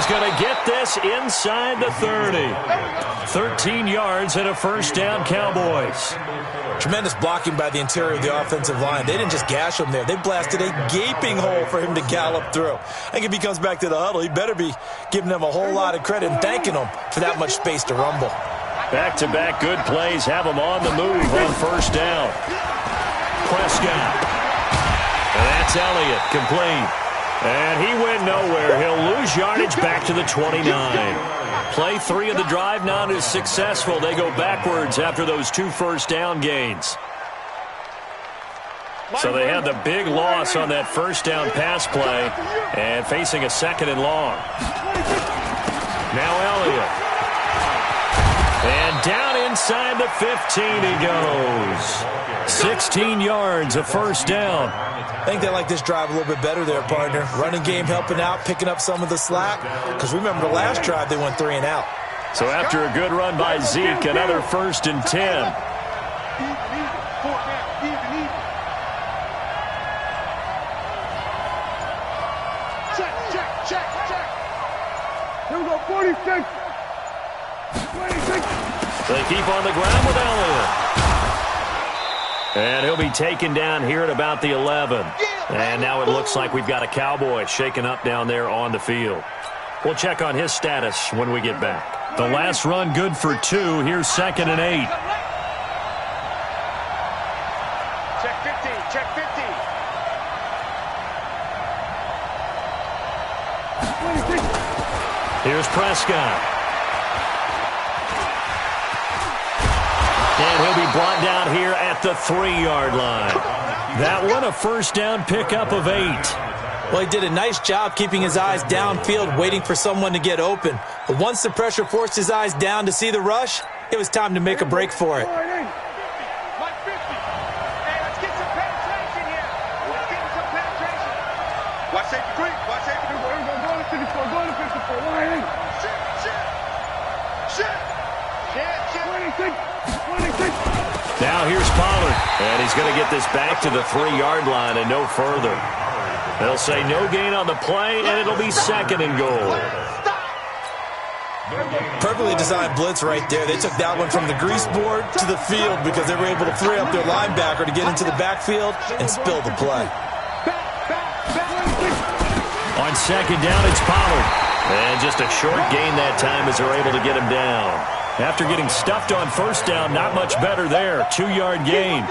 is going to get this inside the 30. 13 yards and a first down, Cowboys. Tremendous blocking by the interior of the offensive line. They didn't just gash him there. They blasted a gaping hole for him to gallop through. I think if he comes back to the huddle, he better be giving them a whole lot of credit and thanking them for that much space to rumble. Back-to-back good plays have him on the move on first down. Prescott. And that's Elliott, complete. And he went nowhere. He'll lose yardage back to the 29. Play 3 of the drive not as successful. They go backwards after those 2 first down gains. So they had the big loss on that first down pass play and facing a 2nd and long. Now Elliott. And down inside the 15 he goes. 16 yards, a first down. I think they like this drive a little bit better there, partner. Running game helping out, picking up some of the slack. Because remember, the last drive they went 3 and out. So after a good run by Zeke, another 1st and 10. Check. Here we go, 46. 26. They keep on the ground with Elliott. And he'll be taken down here at about the 11. And now it looks like we've got a Cowboy shaken up down there on the field. We'll check on his status when we get back. The last run good for 2. Here's 2nd and 8. Check 50. 26. Here's Prescott. And he'll be brought down here at the 3-yard line. That one a first down pickup of 8. Well, he did a nice job keeping his eyes downfield, waiting for someone to get open. But once the pressure forced his eyes down to see the rush, it was time to make a break for it. Now here's Pollard, and he's going to get this back to the 3-yard line and no further. They'll say no gain on the play, and it'll be 2nd and goal. Perfectly designed blitz right there. They took that one from the grease board to the field because they were able to free up their linebacker to get into the backfield and spill the play. On 2nd down, it's Pollard. And just a short gain that time as they're able to get him down. After getting stuffed on first down, not much better there. 2-yard gain.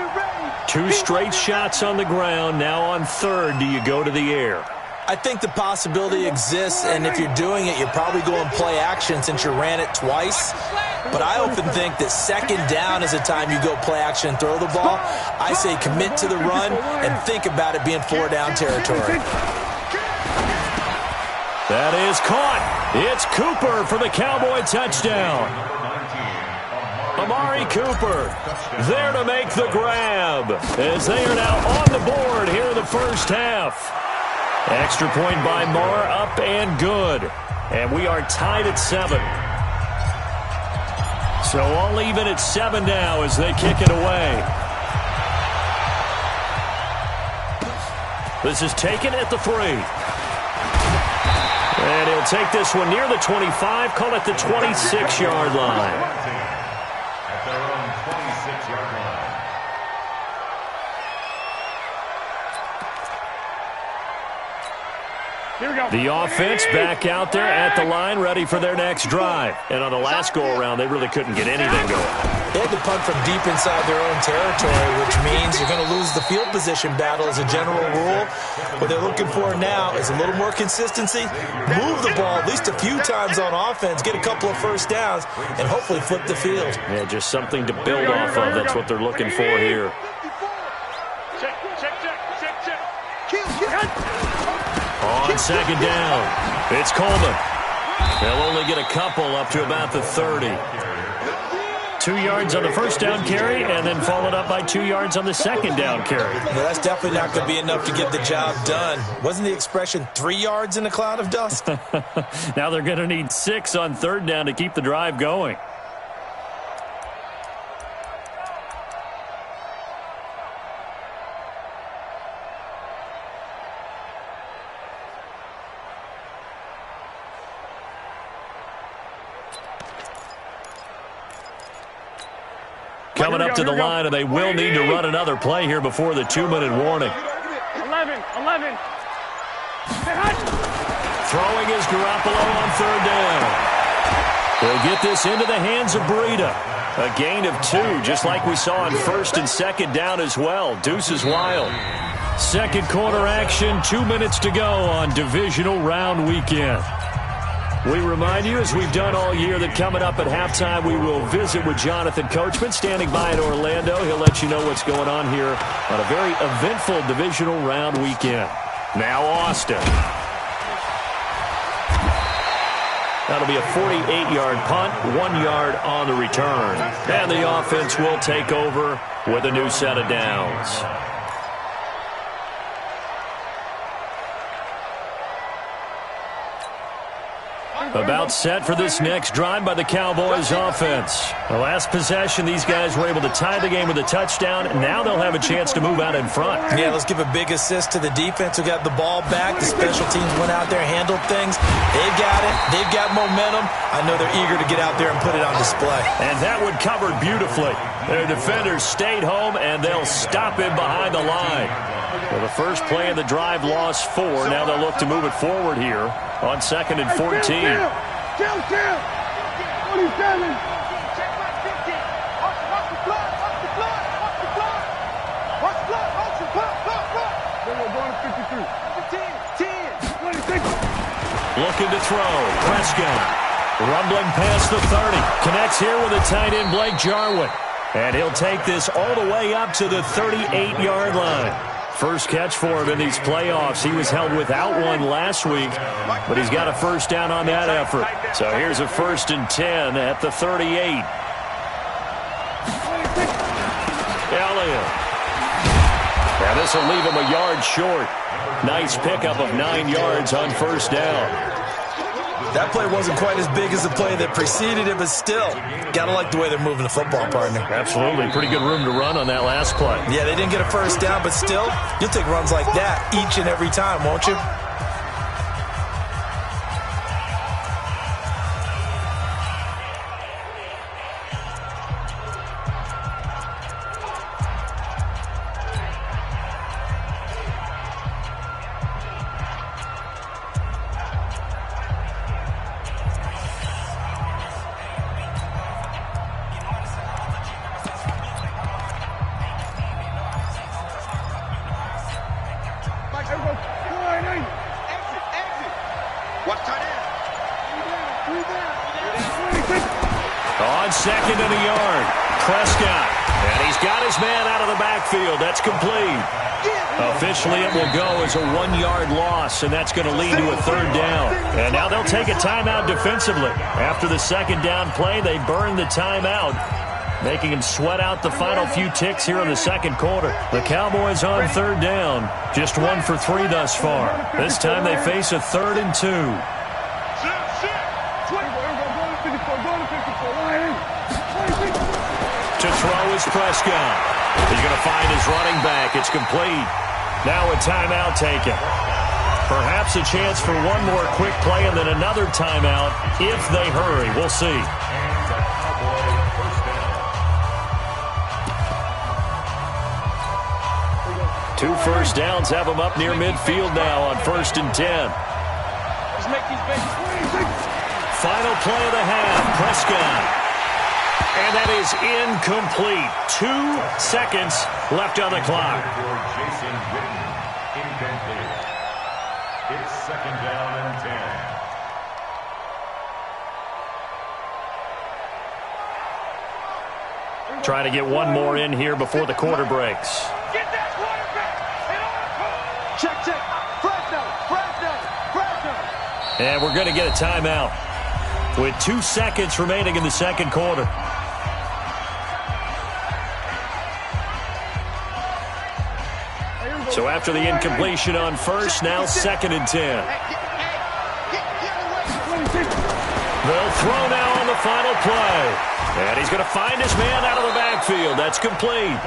2 straight shots on the ground. Now on 3rd, do you go to the air? I think the possibility exists, and if you're doing it, you're probably going play action since you ran it twice. But I often think that 2nd down is the time you go play action and throw the ball. I say commit to the run and think about it being 4-down territory. That is caught. It's Cooper for the Cowboy touchdown. Amari Cooper there to make the grab as they are now on the board here in the first half. Extra point by Marr, up and good. And we are tied at 7. So all even at 7 now as they kick it away. This is taken at the 3. And he'll take this one near the 25, call it the 26-yard line. The offense back out there at the line, ready for their next drive. And on the last go-around, they really couldn't get anything going. They had to punt from deep inside their own territory, which means you're going to lose the field position battle as a general rule. What they're looking for now is a little more consistency, move the ball at least a few times on offense, get a couple of first downs, and hopefully flip the field. Yeah, just something to build off of. That's what they're looking for here. On 2nd down, it's Coleman. They'll only get a couple up to about the 30. 2 yards on the first down carry, and then followed up by 2 yards on the 2nd down carry. Well, that's definitely not going to be enough to get the job done. Wasn't the expression 3 yards in a cloud of dust? Now they're going to need 6 on 3rd down to keep the drive going. coming up to the line, and they will need to run another play here before the 2-minute warning. 11. Throwing is Garoppolo on third down. They'll get this into the hands of Breida. A gain of 2, just like we saw on first and second down as well. Deuce is wild. Second quarter action, 2 minutes to go on divisional round weekend. We remind you, as we've done all year, that coming up at halftime, we will visit with Jonathan Coachman, standing by in Orlando. He'll let you know what's going on here on a very eventful divisional round weekend. Now Austin. That'll be a 48-yard punt, 1 yard on the return. And the offense will take over with a new set of downs. About set for this next drive by the Cowboys offense. The last possession, these guys were able to tie the game with a touchdown, and now they'll have a chance to move out in front. Yeah, let's give a big assist to the defense who got the ball back. The special teams went out there, handled things. They've got it. They've got momentum. I know they're eager to get out there and put it on display. And that one covered beautifully. Their defenders stayed home, and they'll stop him behind the line. Well, the first play of the drive lost 4. Now they'll look to move it forward here on 2nd and 14. Chill. 27. Looking to throw. Prescott. Rumbling past the 30. Connects here with a tight end, Blake Jarwin. And he'll take this all the way up to the 38-yard line. First catch for him in these playoffs. He was held without one last week, but he's got a first down on that effort. So here's a 1st and 10 at the 38. Elliott. Now this will leave him a yard short. Nice pickup of 9 yards on first down. That play wasn't quite as big as the play that preceded it, but still, gotta like the way they're moving the football, partner. Absolutely. Pretty good room to run on that last play. Yeah, they didn't get a first down, but still, you'll take runs like that each and every time, won't you? On 2nd and a yard, Prescott. And he's got his man out of the backfield. That's complete. Officially, it will go as a 1-yard loss, and that's going to lead to a 3rd down. And now they'll take a timeout defensively. After the 2nd down play, they burn the timeout, making him sweat out the final few ticks here in the 2nd quarter. The Cowboys on 3rd down. Just 1 for 3 thus far. This time they face a 3rd and 2. To throw is Prescott. He's going to find his running back. It's complete. Now a timeout taken. Perhaps a chance for one more quick play and then another timeout if they hurry. We'll see. Two first downs have them up near midfield now on 1st and 10. Final play of the half. Prescott. And that is incomplete. 2 seconds left on the clock. Jason Witten, incomplete. It's 2nd down and 10. Trying to get one more in here before the quarter breaks. Get that quarterback. Check. Fresh. And we're going to get a timeout with 2 seconds remaining in the 2nd quarter. So after the incompletion on first, now 2nd and 10. They'll throw now on the final play. And he's going to find his man out of the backfield. That's complete.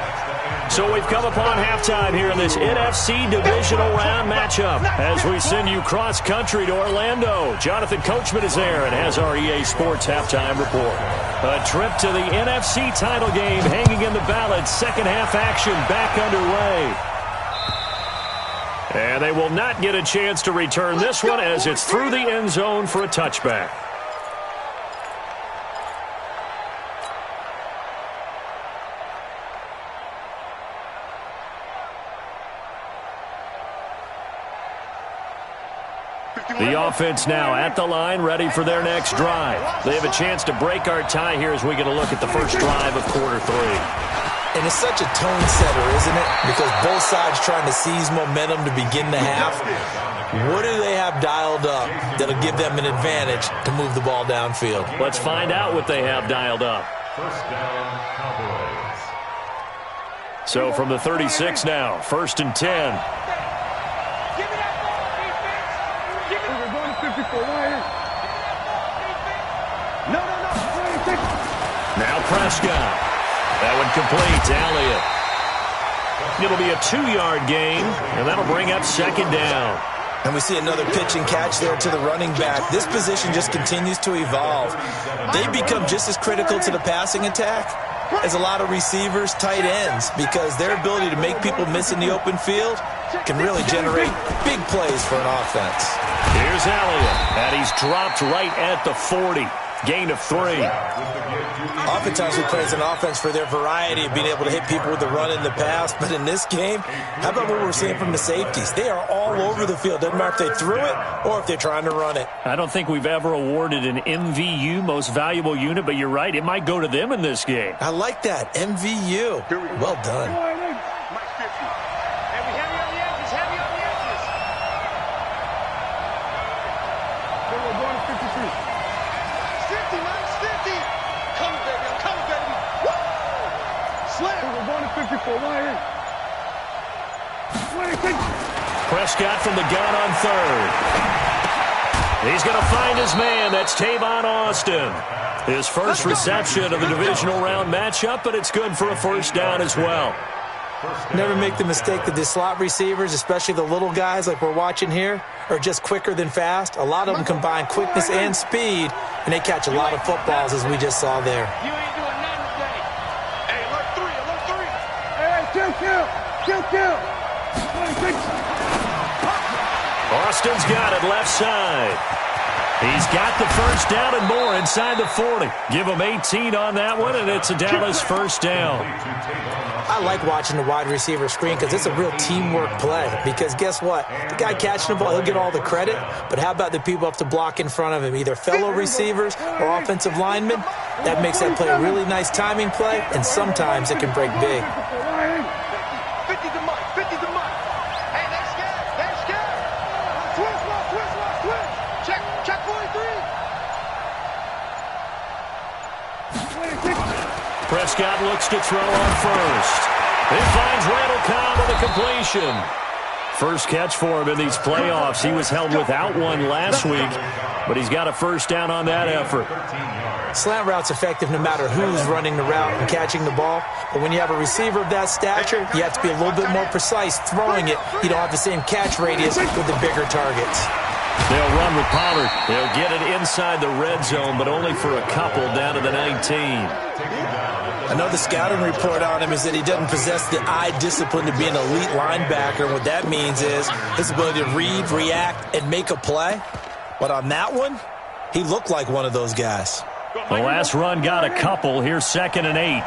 So we've come upon halftime here in this NFC Divisional Round matchup as we send you cross-country to Orlando. Jonathan Coachman is there and has our EA Sports halftime report. A trip to the NFC title game hanging in the balance. Second half action back underway. And they will not get a chance to return this one as it's through the end zone for a touchback. The offense now at the line, ready for their next drive. They have a chance to break our tie here as we get a look at the first drive of quarter 3. And it's such a tone setter, isn't it? Because both sides trying to seize momentum to begin the half. What do they have dialed up that'll give them an advantage to move the ball downfield? Let's find out what they have dialed up. First down, Cowboys. So from the 36 now, 1st and 10. Now Prescott. That one complete to Elliott. It'll be a 2-yard gain, and that'll bring up 2nd down. And we see another pitch and catch there to the running back. This position just continues to evolve. They become just as critical to the passing attack as a lot of receivers, tight ends, because their ability to make people miss in the open field can really generate big plays for an offense. Here's Elliott, and he's dropped right at the 40. Gain of 3. Oftentimes we praise an offense for their variety of being able to hit people with the run in the pass, but in this game, how about what we're seeing from the safeties? They are all over the field. Doesn't matter if they threw it or if they're trying to run it. I don't think we've ever awarded an MVU, most valuable unit, but you're right, it might go to them in this game. I like that, MVU. Well done. Prescott from the gun on 3rd. He's going to find his man. That's Tavon Austin. His first reception of the divisional round matchup, but it's good for a 1st down as well. Never make the mistake that the slot receivers, especially the little guys like we're watching here, are just quicker than fast. A lot of them combine quickness and speed, and they catch a lot of footballs, as we just saw there. You ain't doing nothing today. Hey, alert 3. Hey, kill. Austin's got it left side. He's got the 1st down and more inside the 40. Give him 18 on that one, and it's a Dallas 1st down. I like watching the wide receiver screen because it's a real teamwork play. Because guess what? The guy catching the ball, he'll get all the credit. But how about the people up to block in front of him, either fellow receivers or offensive linemen? That makes that play a really nice timing play, and sometimes it can break big. 50 to Mike. Hey, they're scared. Switch. Check 43. Prescott looks to throw on 1st. He finds Randall Cobb with a completion. First catch for him in these playoffs. He was held without one last week, but he's got a 1st down on that effort. Slant route's effective no matter who's running the route and catching the ball. But when you have a receiver of that stature, you have to be a little bit more precise throwing it. You don't have the same catch radius with the bigger targets. They'll run with Pollard. They'll get it inside the red zone, but only for a couple down to the 19. I know the scouting report on him is that he doesn't possess the eye discipline to be an elite linebacker. And what that means is his ability to read, react, and make a play. But on that one, he looked like one of those guys. The last run got a couple. Here's 2nd and 8.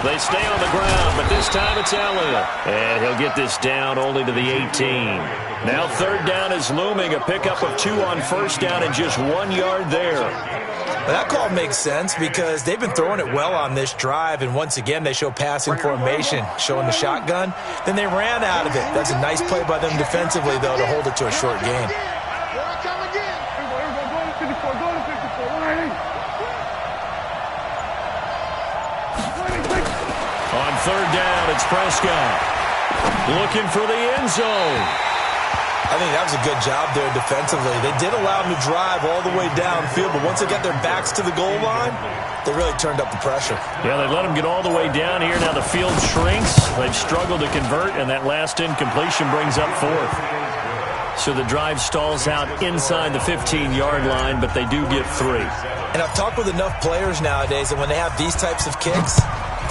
They stay on the ground, but this time it's Elliott. And he'll get this down only to the 18. Now 3rd down is looming. A pickup of 2 on 1st down and just 1 yard there. Well, that call makes sense because they've been throwing it well on this drive, and once again they show passing formation, showing the shotgun. Then they ran out of it. That's a nice play by them defensively, though, to hold it to a short gain. On 3rd down, it's Prescott looking for the end zone. I think that was a good job there defensively. They did allow them to drive all the way downfield, but once they got their backs to the goal line, they really turned up the pressure. Yeah, they let them get all the way down here. Now the field shrinks. They've struggled to convert, and that last incompletion brings up fourth. So the drive stalls out inside the 15-yard line, but they do get 3. And I've talked with enough players nowadays that when they have these types of kicks,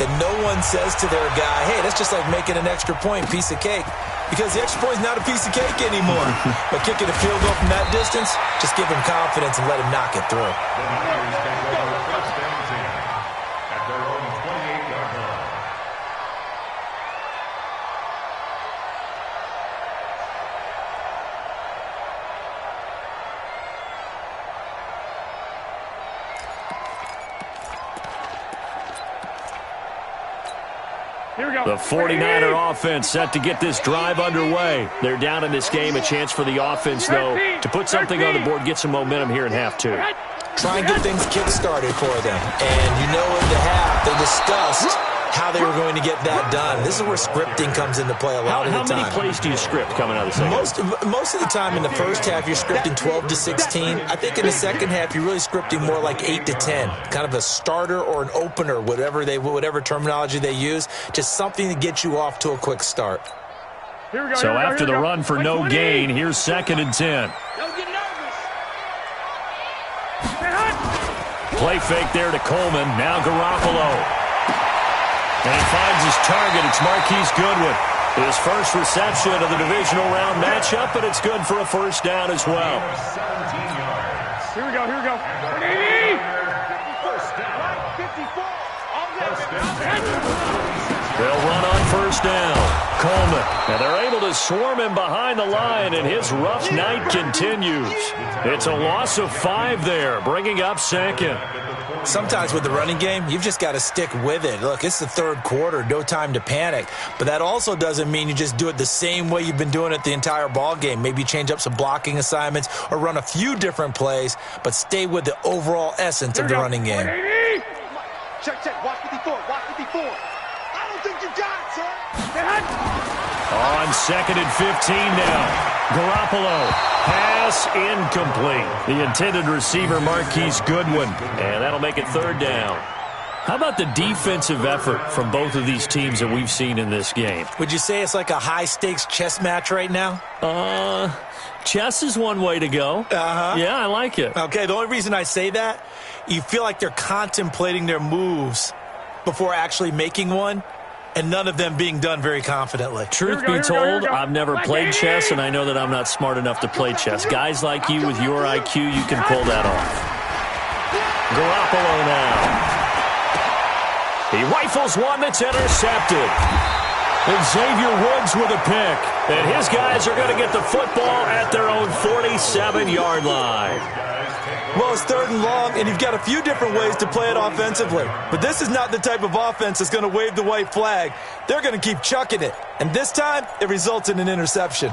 that no one says to their guy, hey, that's just like making an extra point, piece of cake. Because the extra point is not a piece of cake anymore. But kicking a field goal from that distance, just give him confidence and let him knock it through. The 49er offense set to get this drive underway. They're down in this game. A chance for the offense, though, to put something on the board, get some momentum here in half 2. Try and get things kick-started for them. And you know in the half, they discussed how they were going to get that done. This is where scripting comes into play a lot of the time. How many plays do you script coming out of the second half? Most of the time in the first half, you're scripting 12 to 16. I think in the second half, you're really scripting more like 8 to 10. Kind of a starter or an opener, whatever terminology they use. Just something to get you off to a quick start. So after the run for no gain, here's 2nd and 10. Play fake there to Coleman. Now Garoppolo. And he finds his target. It's Marquise Goodwin. His first reception of the divisional round matchup, but it's good for a first down as well. Here we go. They'll run on first down. Coleman. And they're able to swarm him behind the line, and his rough night continues. It's a loss of 5 there, bringing up 2nd. Sometimes with the running game, you've just got to stick with it. Look, it's the third quarter, no time to panic. But that also doesn't mean you just do it the same way you've been doing it the entire ball game. Maybe change up some blocking assignments or run a few different plays, but stay with the overall essence of the running game. Check. Watch 54. I don't think you got it, sir. On 2nd and 15 now. Garoppolo. Pass incomplete. The intended receiver, Marquise Goodwin. And that'll make it 3rd down. How about the defensive effort from both of these teams that we've seen in this game? Would you say it's like a high-stakes chess match right now? Chess is one way to go. Yeah, I like it. Okay, the only reason I say that, you feel like they're contemplating their moves before actually making one, and none of them being done very confidently. Truth be told, I've never played chess, and I know that I'm not smart enough to play chess. Guys like you with your IQ, you can pull that off. Garoppolo now. He rifles one that's intercepted. And Xavier Woods with a pick. And his guys are going to get the football at their own 47-yard line. Well, it's 3rd and long, and you've got a few different ways to play it offensively. But this is not the type of offense that's going to wave the white flag. They're going to keep chucking it. And this time, it results in an interception.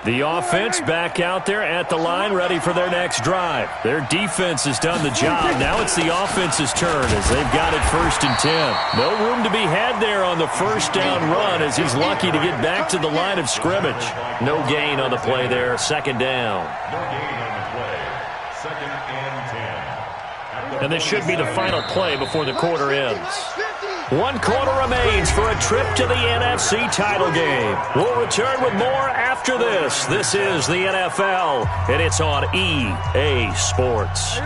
The offense back out there at the line, ready for their next drive. Their defense has done the job. Now it's the offense's turn as they've got it 1st and 10. No room to be had there on the first down run as he's lucky to get back to the line of scrimmage. No gain on the play there, 2nd down. No gain on the play. 2nd and 10. And this should be the final play before the quarter ends. 1 quarter remains for a trip to the NFC title game. We'll return with more after this. This is the NFL, and it's on EA Sports.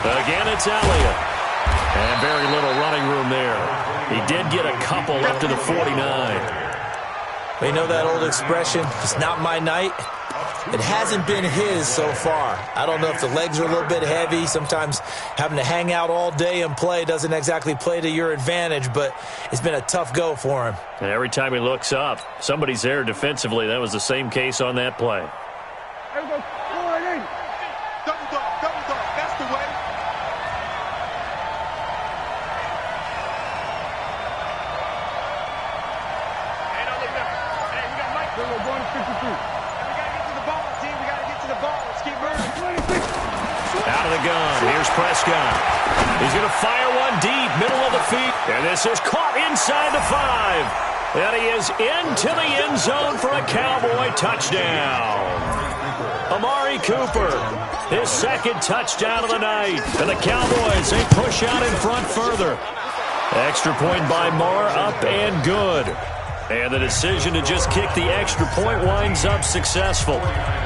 Again, it's Elliott. And very little running room there. He did get a couple up to the 49. You know that old expression, it's not my night? It hasn't been his so far. I don't know if the legs are a little bit heavy. Sometimes having to hang out all day and play doesn't exactly play to your advantage, but it's been a tough go for him. And every time he looks up, somebody's there defensively. That was the same case on that play. Double dog. That's the way. Hey, we got Mike. We're going to 52. out of the gun. Here's Prescott. He's going to fire one deep, middle of the feet. And this is caught inside the 5. And he is into the end zone for a Cowboy touchdown. Amari Cooper, his second touchdown of the night. And the Cowboys, they push out in front further. Extra point by Marr, up and good. And the decision to just kick the extra point winds up successful.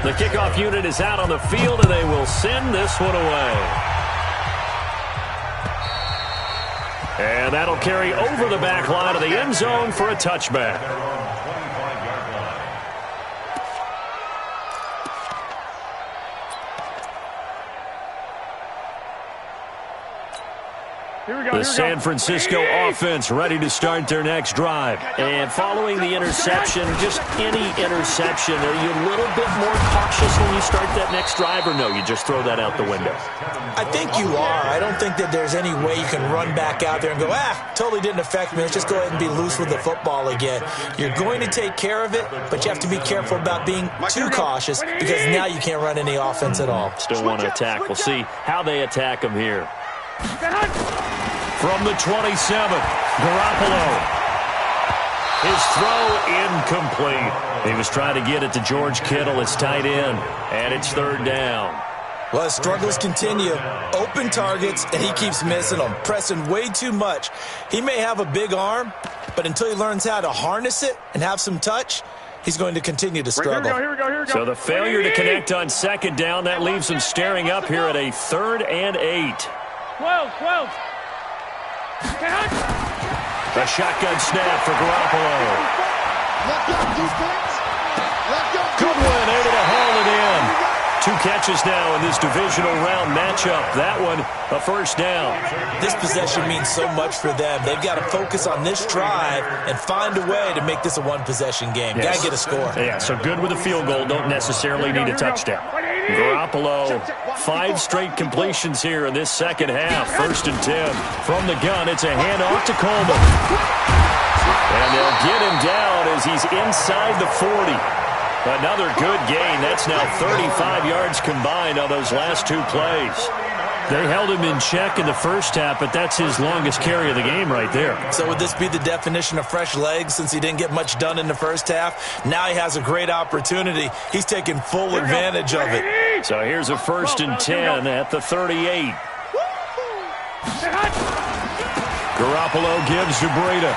The kickoff unit is out on the field, and they will send this one away. And that'll carry over the back line of the end zone for a touchback. The San Francisco offense ready to start their next drive. And following the interception, just any interception, are you a little bit more cautious when you start that next drive, or no, you just throw that out the window? I think you are. I don't think that there's any way you can run back out there and go, totally didn't affect me. Let's just go ahead and be loose with the football again. You're going to take care of it, but you have to be careful about being too cautious because now you can't run any offense at all. Still want to attack. We'll see how they attack them here. From the 27, Garoppolo. His throw incomplete. He was trying to get it to George Kittle, his tight end, and it's third down. Well, his struggles continue. Open targets, and he keeps missing them, pressing way too much. He may have a big arm, but until he learns how to harness it and have some touch, he's going to continue to struggle. Here we go. So the failure to connect on second down, that leaves him staring up here at a 3rd and 8. 12. A shotgun snap for Garoppolo. Goodwin able to haul it in. 2 catches now in this divisional round matchup. That one, a first down. This possession means so much for them. They've got to focus on this drive and find a way to make this a one-possession game. Yes. Got to get a score. Yeah, so good with a field goal. Don't necessarily need a touchdown. Garoppolo, 5 straight completions here in this second half. 1st and 10. From the gun, it's a handoff to Coleman. And they'll get him down as he's inside the 40. Another good gain. That's now 35 yards combined on those last 2 plays. They held him in check in the first half, but that's his longest carry of the game right there. So would this be the definition of fresh legs since he didn't get much done in the first half? Now he has a great opportunity. He's taking full advantage of it. So here's a 1st and 10 at the 38. Garoppolo gives to Breida.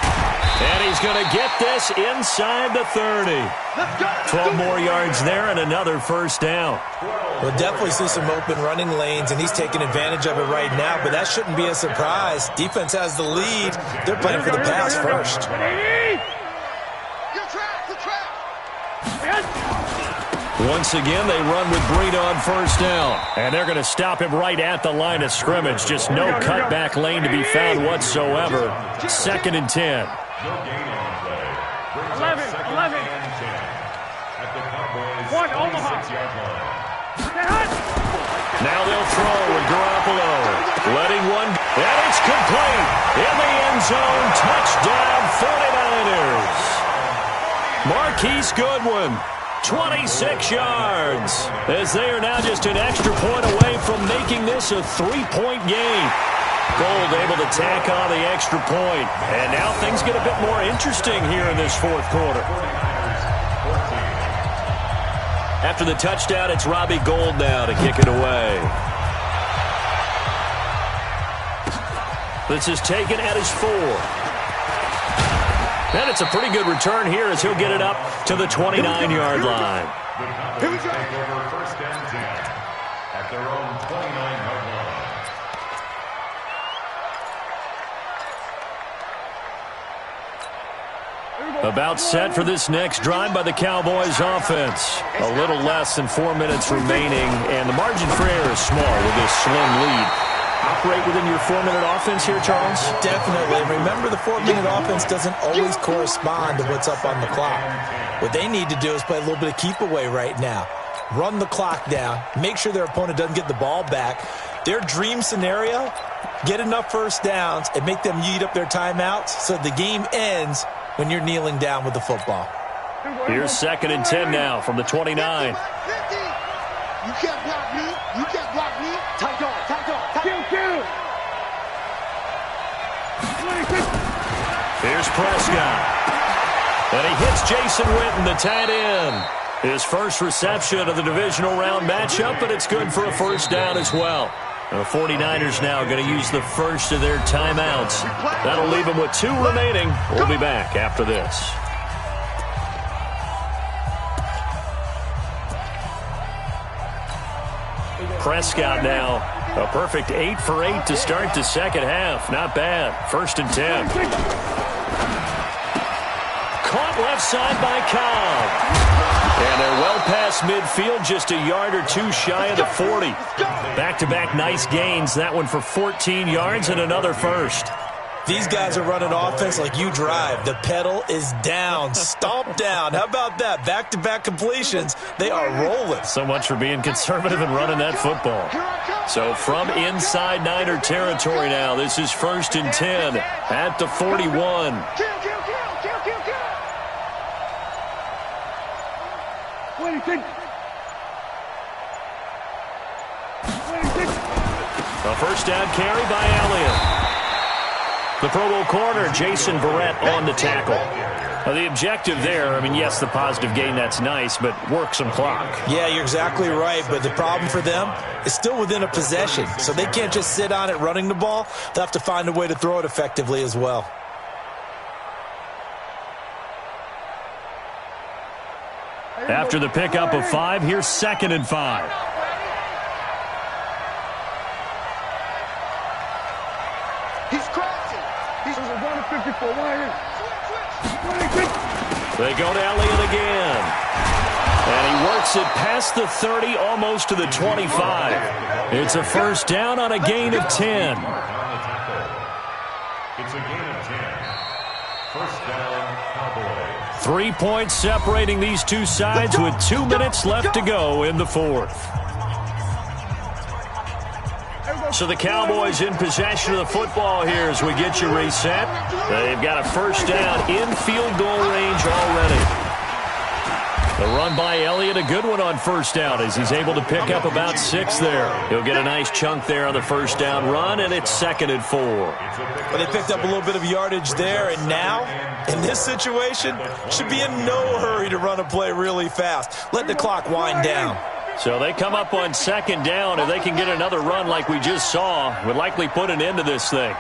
And he's going to get this inside the 30. 12 more yards there and another first down. We'll definitely see some open running lanes, and he's taking advantage of it right now, but that shouldn't be a surprise. Defense has the lead. They're playing for the pass first. Once again, they run with Breida on first down. And they're going to stop him right at the line of scrimmage. Just no cutback lane to be found whatsoever. 2nd and 10. 11. 1, Omaha. Now they'll throw with Garoppolo. Letting one, and it's complete. In the end zone, touchdown 49ers. Marquise Goodwin, 26 yards. As they are now just an extra point away from making this a 3-point game. Gold able to tack on the extra point. And now things get a bit more interesting here in this 4th quarter. After the touchdown, it's Robbie Gould now to kick it away. This is taken at his 4. And it's a pretty good return here as he'll get it up to the 29-yard line. Here we go. First and 10 at their own 29-yard line. About set for this next drive by the Cowboys offense. A little less than 4 minutes remaining, and the margin for error is small with this slim lead. Operate within your 4-minute offense here, Charles? Definitely. Remember, the 4-minute offense doesn't always correspond to what's up on the clock. What they need to do is play a little bit of keep away right now. Run the clock down. Make sure their opponent doesn't get the ball back. Their dream scenario, get enough first downs and make them eat up their timeouts so the game ends when you're kneeling down with the football. Here's 2nd and 10 now from the 29. You can't block me. You can't block me. Tight on. Here's Prescott. And he hits Jason Witten, the tight end. His first reception of the divisional round matchup, but it's good for a first down as well. The 49ers now going to use the first of their timeouts. That'll leave them with 2 remaining. We'll be back after this. Prescott now, a perfect 8 for 8 to start the second half. Not bad. 1st and 10. Caught left side by Cobb. And they're well past midfield, just a yard or 2 shy of the 40. Back-to-back nice gains. That one for 14 yards and another first. These guys are running offense like you drive. The pedal is down, stomp down. How about that? Back-to-back completions. They are rolling. So much for being conservative and running that football. So from inside Niner territory now, this is 1st and 10 at the 41. A first down carry by Elliott. The Pro Bowl corner, Jason Verrett, on the tackle. The objective there, I mean, yes, the positive gain, that's nice, but work some clock. Yeah, you're exactly right, but the problem for them is still within a possession, so they can't just sit on it running the ball. They'll have to find a way to throw it effectively as well. After the pickup of 5, here's 2nd and 5. He's crossing. He's going to 54. They go to Elliott again. And he works it past the 30, almost to the 25. It's a first down on a gain of 10. It's a gain of 10. First down, Cowboys. 3 points separating these two sides with 2 minutes left to go in the 4th. So the Cowboys in possession of the football here as we get you reset. They've got a first down in field goal range already. The run by Elliott, a good one on first down as he's able to pick up about 6 there. He'll get a nice chunk there on the first down run, and it's 2nd and 4. Well, they picked up a little bit of yardage there, and now, in this situation, should be in no hurry to run a play really fast. Let the clock wind down. So they come up on 2nd down. If they can get another run like we just saw, would likely put an end to this thing.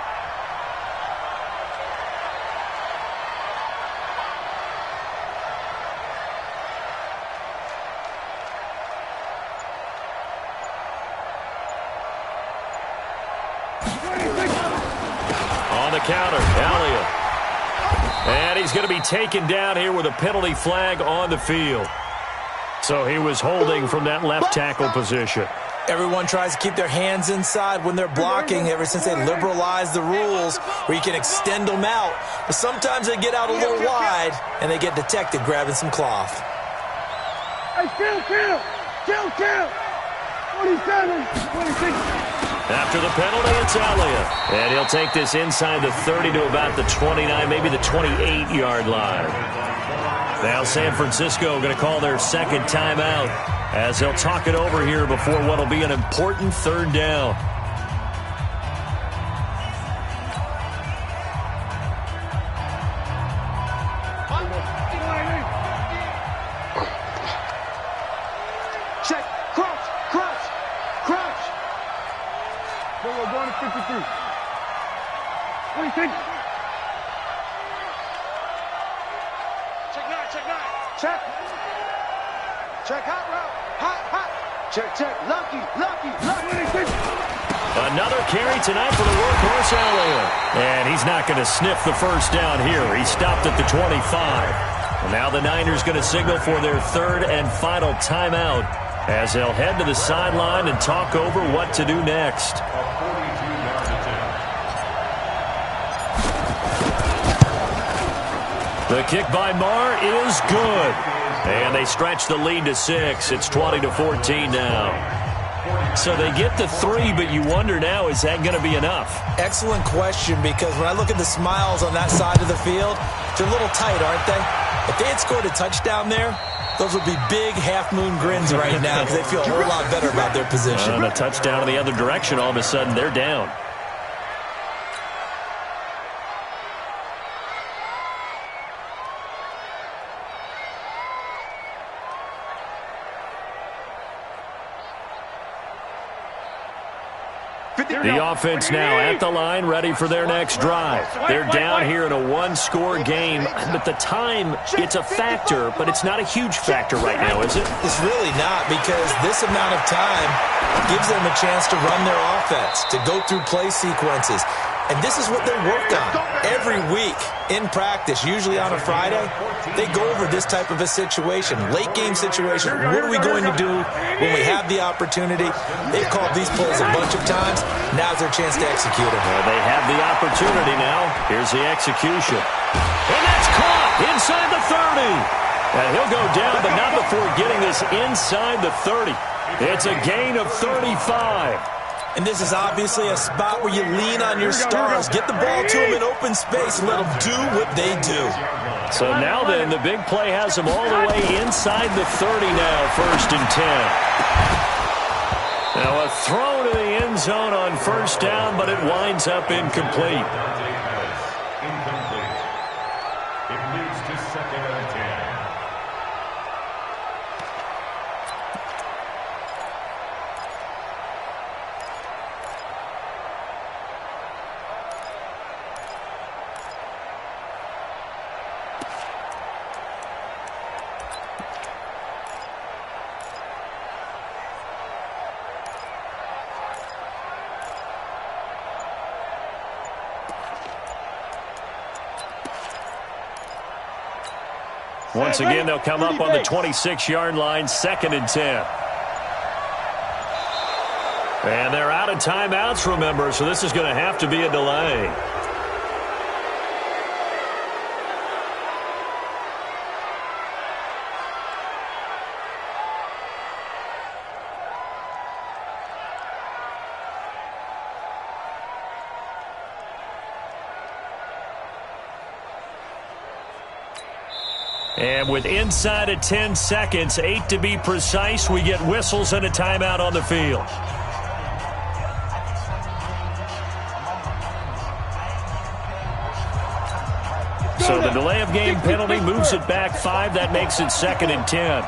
On the counter, Elliott. And he's going to be taken down here with a penalty flag on the field. So he was holding from that left tackle position. Everyone tries to keep their hands inside when they're blocking ever since they liberalized the rules where you can extend them out. But sometimes they get out a little wide and they get detected grabbing some cloth. Hey, kill. 27, 26. After the penalty, it's Elliott. And he'll take this inside the 30 to about the 29, maybe the 28-yard line. Now San Francisco going to call their 2nd timeout as they'll talk it over here before what will be an important 3rd down. Check, crouch. We're going to 53. What do you think? Check, hot route. Check. Lucky. Another carry tonight for the workhorse Elliott. And he's not going to sniff the first down here. He stopped at the 25. And now the Niners going to signal for their 3rd and final timeout as they'll head to the sideline and talk over what to do next. The kick by Marr is good. And they stretch the lead to 6. It's 20-14 now. So they get the 3, but you wonder now, is that going to be enough? Excellent question, because when I look at the smiles on that side of the field, they're a little tight, aren't they? If they had scored a touchdown there, those would be big half-moon grins right now because they feel a whole lot better about their position. And a touchdown in the other direction, all of a sudden, they're down. The offense now at the line, ready for their next drive. They're down here in a one-score game, but the time, it's a factor, but it's not a huge factor right now, is it? It's really not, because this amount of time gives them a chance to run their offense, to go through play sequences. And this is what they work on every week in practice, usually on a Friday. They go over this type of a situation, late-game situation. What are we going to do when we have the opportunity? They've called these plays a bunch of times. Now's their chance to execute them. Well, they have the opportunity now. Here's the execution. And that's caught inside the 30. And he'll go down, but not before getting this inside the 30. It's a gain of 35. And this is obviously a spot where you lean on your stars. Get the ball to them in open space and let them do what they do. So now then, the big play has them all the way inside the 30 now, 1st and 10. Now a throw to the end zone on 1st down, but it winds up incomplete. Incomplete. It leads to 2nd and 10. Once again, they'll come up on the 26-yard line, 2nd and 10. And they're out of timeouts, remember, so this is going to have to be a delay. And with inside of 10 seconds, 8 to be precise, we get whistles and a timeout on the field. So the delay of game penalty moves it back 5. That makes it 2nd and 10.